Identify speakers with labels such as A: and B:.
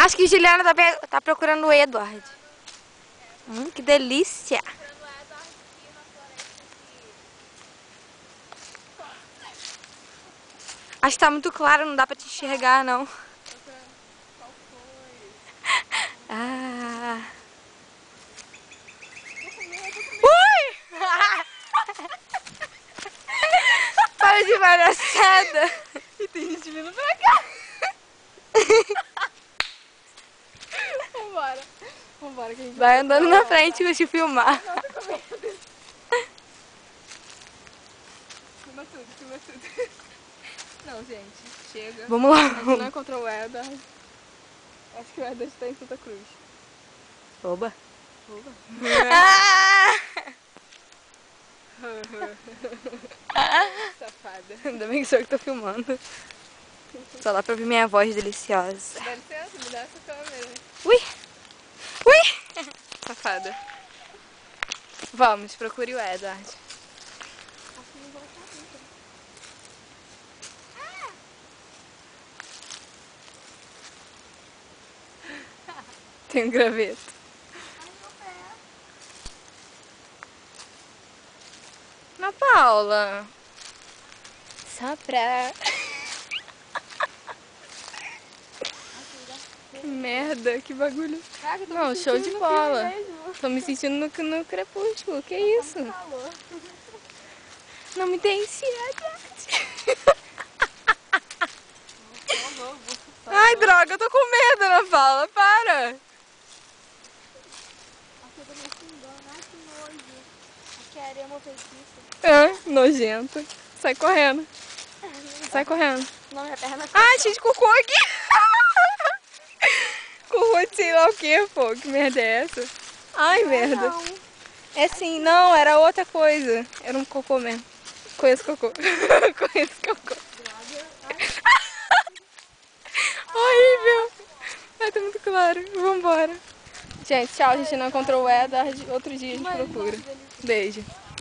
A: Acho que Juliana tá procurando o Edward. Que delícia. Acho que tá muito claro, não dá pra te enxergar, não. Ah. Ui! Para de palhaçada.
B: E tem gente vindo pra cá. Vambora. Vambora que a gente
A: Vai andando na frente que eu te filmar.
B: Nossa, com medo. Filma tudo, filma tudo. Não, gente, chega.
A: Vamos lá.
B: A gente não encontrou o Edward. Acho que o Edward está em Santa Cruz.
A: Oba.
B: Oba. Safada.
A: Ainda bem que sou eu que tô filmando. Só dá pra ouvir minha voz deliciosa.
B: Dá licença, me dá essa câmera.
A: Ui! Ui!
B: Safada.
A: Vamos, procure o Edward.
B: Tem um graveto.
A: Ana Paula. Só pra...
B: Que merda, que bagulho. Caraca,
A: Não, show de bola. Tô me sentindo no crepúsculo, que isso? Não me dê ansiedade. Ai, droga, eu tô com medo, Ana Paula, para. Nojento. Sai correndo. Sai correndo.
B: Não, minha perna
A: Ai, cheio de cocô aqui. Cocô de sei lá o que, pô. Que merda é essa? Ai, merda.
B: não.
A: É sim, não, era outra coisa. Era um cocô mesmo. Conheço cocô. Conheço cocô. Horrível. Ai, tá muito claro. Vambora. Gente, tchau. A gente não encontrou o Edward. Outro dia a gente procura. Beijo.